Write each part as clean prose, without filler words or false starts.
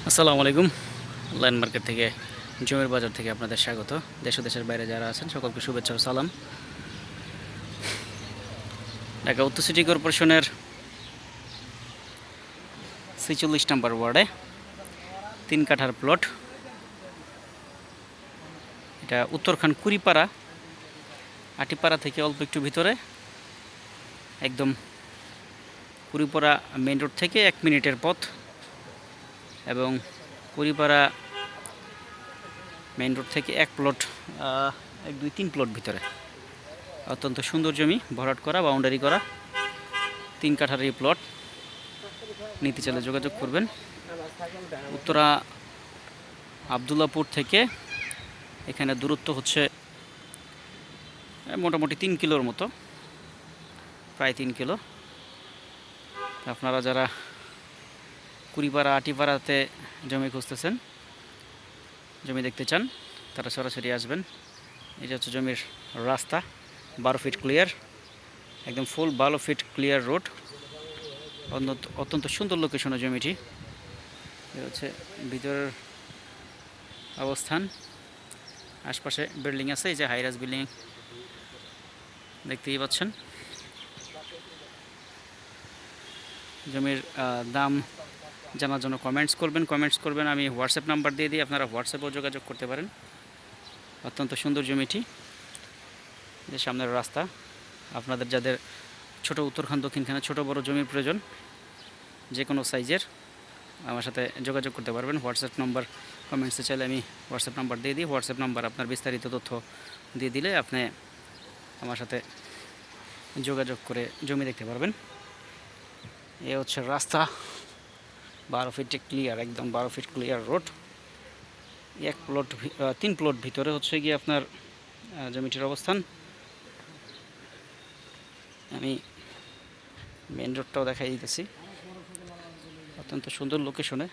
আসসালামু আলাইকুম। Line market থেকে জমির বাজার থেকে আপনাদের স্বাগত। দেশ ও দেশের বাইরে যারা আছেন সকলকে শুভেচ্ছা ও সালাম। ঢাকা উত্তর সিটি কর্পোরেশনের ৪৬ নম্বর ওয়ার্ডে ৩ কাঠার প্লট। এটা উত্তরখান কুড়িপাড়া, আটিপাড়া থেকে অল্প একটু ভিতরে, একদম কুড়িপাড়া মেইন রোড থেকে ১ মিনিটের পথ এবং কুড়িপাড়া মেইন রোড থেকে ১ প্লট ১ ২ ৩ প্লট ভিতরে। অত্যন্ত সুন্দর জমি, ভরাট করা, বাউন্ডারি করা ৩ কাঠার এই প্লট। নিতে চাইলে যোগাযোগ করবেন। উত্তরা আবদুল্লাপুর থেকে এখানে দূরত্ব হচ্ছে মোটামুটি ৩ কিলোর মতো, প্রায় ৩ কিলো। আপনারা যারা কুড়িপাড়া আটিপাড়াতে জমি খুঁজতেছেন, জমি দেখতে চান, তারা সরাসরি আসবেন। এই যে হচ্ছে জমির রাস্তা, ১২ ফিট ক্লিয়ার, একদম ফুল ১২ ফিট ক্লিয়ার রোড। অত্যন্ত সুন্দর লোকেশনে জমিটি। এ হচ্ছে ভিতরের অবস্থান। আশপাশে বিল্ডিং আছে, এই যে হাইরাজ বিল্ডিং দেখতেই পাচ্ছেন। জমির দাম জানার জন্য কমেন্টস করবেন। আমি হোয়াটসঅ্যাপ নাম্বার দিয়ে দিই, আপনারা হোয়াটসঅ্যাপেও যোগাযোগ করতে পারেন। অত্যন্ত সুন্দর জমিটি, যে সামনের রাস্তা। আপনাদের যাদের ছোট উত্তরখান দক্ষিণখানে ছোট বড় জমির প্রয়োজন, যে কোনো সাইজের, আমার সাথে যোগাযোগ করতে পারবেন। হোয়াটসঅ্যাপ নাম্বার কমেন্টসে চাইলে আমি হোয়াটসঅ্যাপ নাম্বার দিয়ে দিই। হোয়াটসঅ্যাপ নাম্বার আপনার বিস্তারিত তথ্য দিয়ে দিলে আপনি আমার সাথে যোগাযোগ করে জমি দেখতে পারবেন। এ হচ্ছে রাস্তা, ১২ ফিটে ক্লিয়ার, একদম ১২ ফিট ক্লিয়ার রোড। ৩ প্লট ভিতরে হচ্ছে গিয়ে আপনার জমিটির অবস্থান। আমি মেন রোডটাও দেখাই দিতেছি, অত্যন্ত সুন্দর লোকেশনে।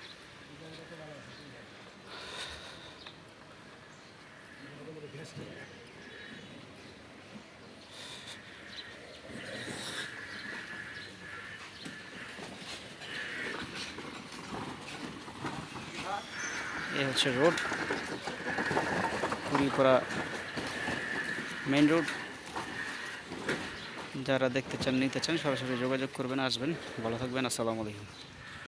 এ হচ্ছে রোড, কুড়িপাড়া মেইন রোড। যারা দেখতে চান, নিতে চান, সরাসরি যোগাযোগ করবেন, আসবেন। ভালো থাকবেন। আসসালামু আলাইকুম।